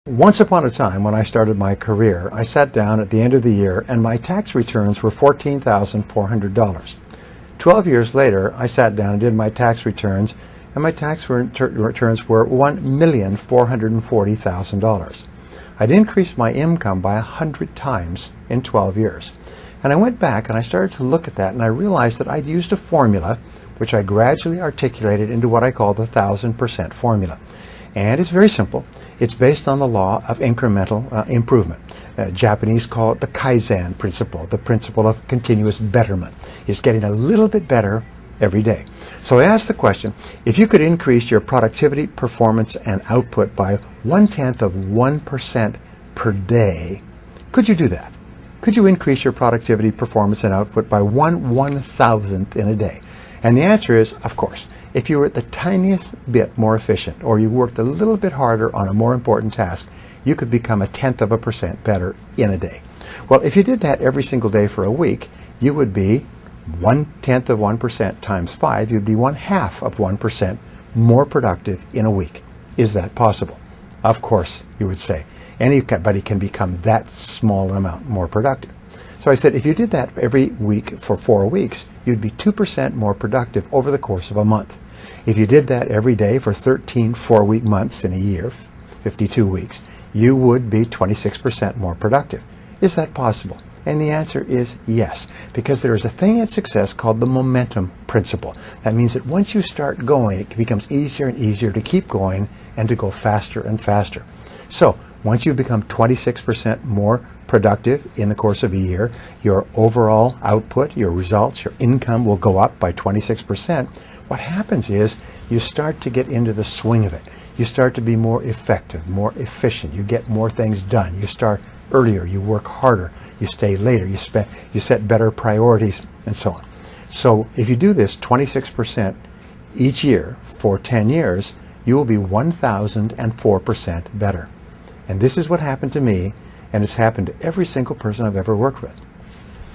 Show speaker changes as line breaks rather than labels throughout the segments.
Once upon a time, when I started my career, I sat down at the end of the year and my tax returns were $14,400. 12 years later, I sat down and did my tax returns, and my tax returns were $1,440,000. I'd increased my income by 100 times in 12 years. And I went back and I started to look at that, and I realized that I'd used a formula which I gradually articulated into what I call the 1,000% formula. And it's very simple. It's based on the law of incremental improvement. Japanese call it the Kaizen principle, the principle of continuous betterment. It's getting a little bit better every day. So I asked the question, if you could increase your productivity, performance, and output by 0.1% per day, could you do that? Could you increase your productivity, performance, and output by 1/1000th in a day? And the answer is, of course. If you were the tiniest bit more efficient, or you worked a little bit harder on a more important task, you could become 0.1% better in a day. Well, if you did that every single day for a week, you would be 0.1% times 5, you'd be 0.5% more productive in a week. Is that possible? Of course, you would say. Anybody can become that small amount more productive. So I said, if you did that every week for 4 weeks, you'd be 2% more productive over the course of a month. If you did that every day for 13 4-week months in a year, 52 weeks, you would be 26% more productive. Is that possible? And the answer is yes, because there is a thing in success called the momentum principle. That means that once you start going, it becomes easier and easier to keep going and to go faster and faster. So once you become 26% more productive in the course of a year, your overall output, your results, your income will go up by 26%. What happens is you start to get into the swing of it. You start to be more effective, more efficient. You get more things done. You start earlier. You work harder. You stay later. You set better priorities, and so on. So if you do this 26% each year for 10 years, you will be 1,004% better. And this is what happened to me, and it's happened to every single person I've ever worked with.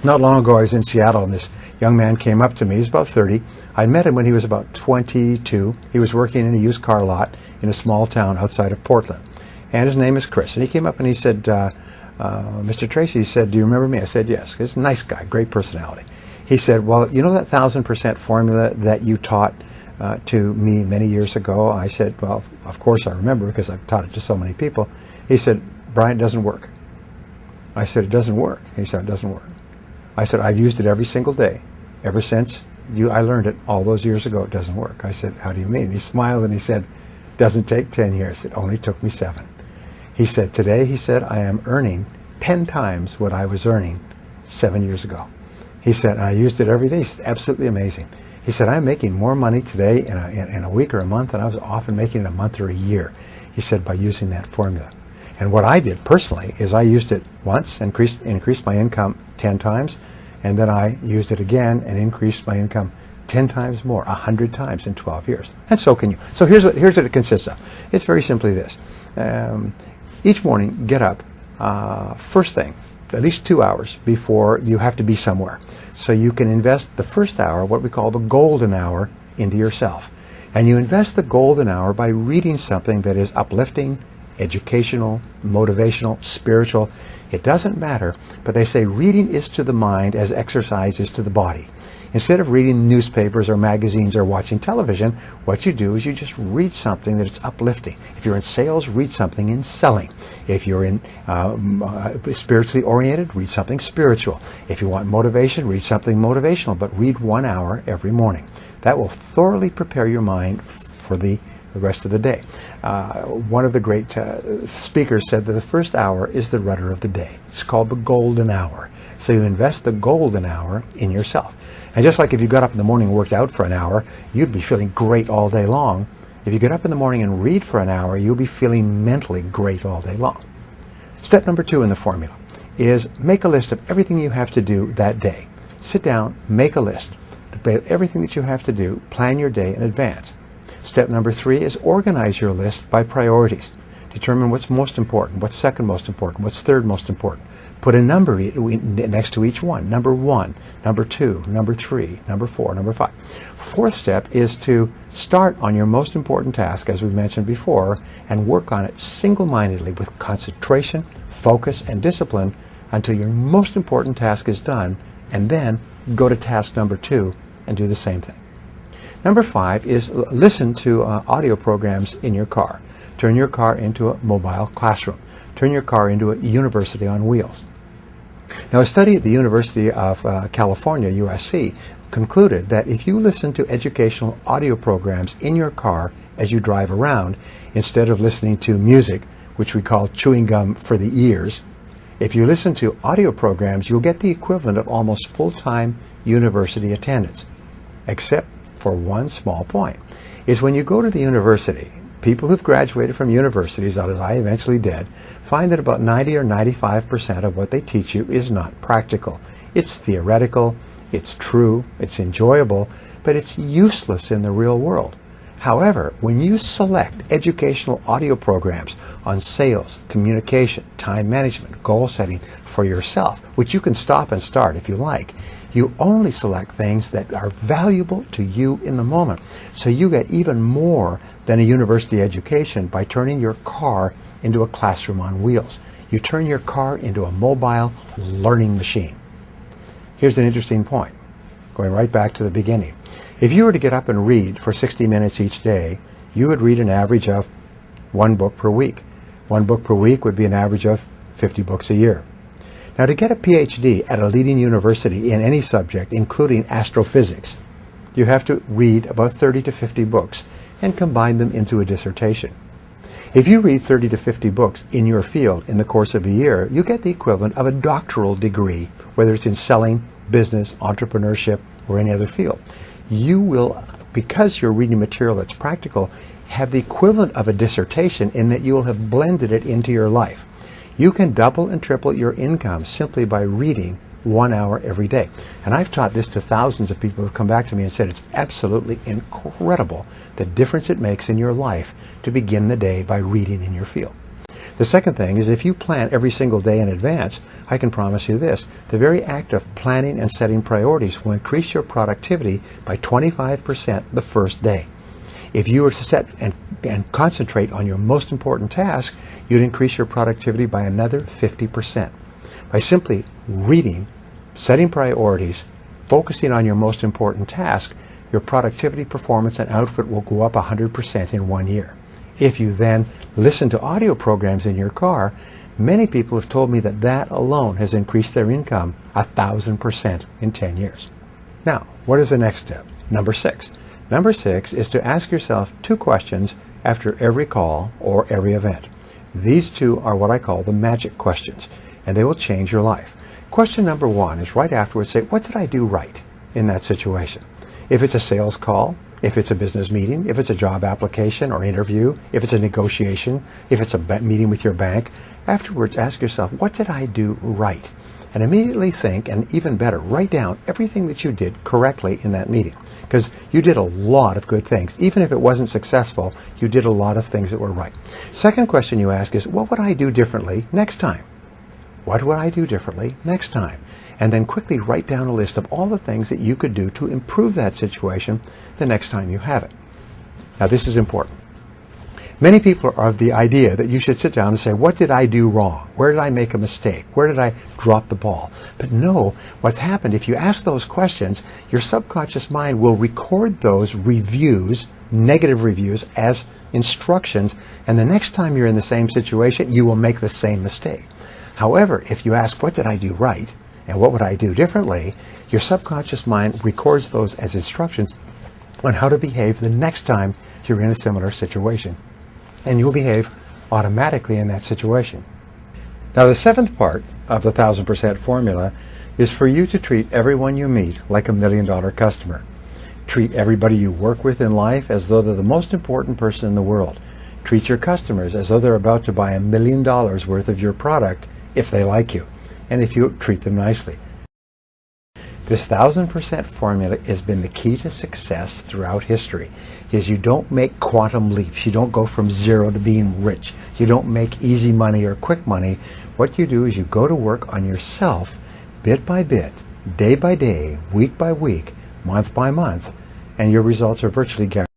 Not long ago, I was in Seattle, and this young man came up to me. He's about 30. I met him when he was about 22. He was working in a used car lot in a small town outside of Portland. And his name is Chris. And he came up and he said, Mr. Tracy, he said, do you remember me? I said, yes. He's a nice guy, great personality. He said, well, you know that 1,000% formula that you taught to me many years ago? I said, well, of course I remember, because I've taught it to so many people. He said, Brian, it doesn't work. I said, it doesn't work. He said, it doesn't work. I said, I've used it every single day. Ever since I learned it all those years ago, it doesn't work. I said, how do you mean? And he smiled and he said, it doesn't take 10 years. It only took me 7. He said, today, he said, I am earning 10 times what I was earning 7 years ago. He said, I used it every day. It's absolutely amazing. He said, I'm making more money today in a week or a month than I was often making in a month or a year. He said, by using that formula. And what I did personally is I used it once, increased my income 10 times, and then I used it again and increased my income 10 times more, 100 times in 12 years. And so can you. So here's what it consists of. It's very simply this. Each morning, get up first thing, at least 2 hours before you have to be somewhere. So you can invest the first hour, what we call the golden hour, into yourself. And you invest the golden hour by reading something that is uplifting, educational, motivational, spiritual. It doesn't matter, but they say reading is to the mind as exercise is to the body. Instead of reading newspapers or magazines or watching television, what you do is you just read something that is uplifting. If you're in sales, read something in selling. If you're in spiritually oriented, read something spiritual. If you want motivation, read something motivational, but read 1 hour every morning. That will thoroughly prepare your mind for the rest of the day. One of the great speakers said that the first hour is the rudder of the day. It's called the golden hour. So you invest the golden hour in yourself. And just like if you got up in the morning and worked out for an hour, you'd be feeling great all day long. If you get up in the morning and read for an hour, you'll be feeling mentally great all day long. Step number 2 in the formula is make a list of everything you have to do that day. Sit down, make a list. Everything that you have to do, plan your day in advance. Step number 3 is organize your list by priorities. Determine what's most important, what's second most important, what's third most important. Put a number next to each one. Number 1, number 2, number 3, number 4, number 5. Fourth step is to start on your most important task, as we mentioned before, and work on it single-mindedly with concentration, focus, and discipline until your most important task is done, and then go to task number 2 and do the same thing. Number 5 is listen to audio programs in your car. Turn your car into a mobile classroom. Turn your car into a university on wheels. Now, a study at the University of California, USC, concluded that if you listen to educational audio programs in your car as you drive around, instead of listening to music, which we call chewing gum for the ears, if you listen to audio programs, you'll get the equivalent of almost full-time university attendance, except for one small point, is when you go to the university, people who've graduated from universities, as I eventually did, find that about 90 or 95% of what they teach you is not practical. It's theoretical, it's true, it's enjoyable, but it's useless in the real world. However, when you select educational audio programs on sales, communication, time management, goal setting for yourself, which you can stop and start if you like, you only select things that are valuable to you in the moment. So you get even more than a university education by turning your car into a classroom on wheels. You turn your car into a mobile learning machine. Here's an interesting point, going right back to the beginning. If you were to get up and read for 60 minutes each day, you would read an average of 1 book per week. 1 book per week would be an average of 50 books a year. Now, to get a PhD at a leading university in any subject, including astrophysics, you have to read about 30 to 50 books and combine them into a dissertation. If you read 30 to 50 books in your field in the course of a year, you get the equivalent of a doctoral degree, whether it's in selling, business, entrepreneurship, or any other field. You will, because you're reading material that's practical, have the equivalent of a dissertation in that you will have blended it into your life. You can double and triple your income simply by reading 1 hour every day. And I've taught this to thousands of people who have come back to me and said it's absolutely incredible the difference it makes in your life to begin the day by reading in your field. The second thing is, if you plan every single day in advance, I can promise you this: the very act of planning and setting priorities will increase your productivity by 25% the first day. If you were to set and concentrate on your most important task, you'd increase your productivity by another 50%. By simply reading, setting priorities, focusing on your most important task, your productivity, performance, and output will go up 100% in 1 year. If you then listen to audio programs in your car, many people have told me that that alone has increased their income 1,000% in 10 years. Now, what is the next step? Number 6. Number 6 is to ask yourself 2 questions after every call or every event. These 2 are what I call the magic questions, and they will change your life. Question number 1 is right afterwards, say, what did I do right in that situation? If it's a sales call, if it's a business meeting, if it's a job application or interview, if it's a negotiation, if it's a meeting with your bank, afterwards ask yourself, what did I do right? And immediately think, and even better, write down everything that you did correctly in that meeting. Because you did a lot of good things. Even if it wasn't successful, you did a lot of things that were right. Second question you ask is, what would I do differently next time? What would I do differently next time? And then quickly write down a list of all the things that you could do to improve that situation the next time you have it. Now, this is important. Many people are of the idea that you should sit down and say, what did I do wrong? Where did I make a mistake? Where did I drop the ball? But no, what's happened, if you ask those questions, your subconscious mind will record those reviews, negative reviews, as instructions, and the next time you're in the same situation, you will make the same mistake. However, if you ask, what did I do right? And what would I do differently? Your subconscious mind records those as instructions on how to behave the next time you're in a similar situation. And you'll behave automatically in that situation. Now, the 7th part of the 1,000% formula is for you to treat everyone you meet like a $1 million customer. Treat everybody you work with in life as though they're the most important person in the world. Treat your customers as though they're about to buy $1 million worth of your product if they like you, and if you treat them nicely. This 1000% formula has been the key to success throughout history. Is you don't make quantum leaps. You don't go from zero to being rich. You don't make easy money or quick money. What you do is you go to work on yourself bit by bit, day by day, week by week, month by month, and your results are virtually guaranteed.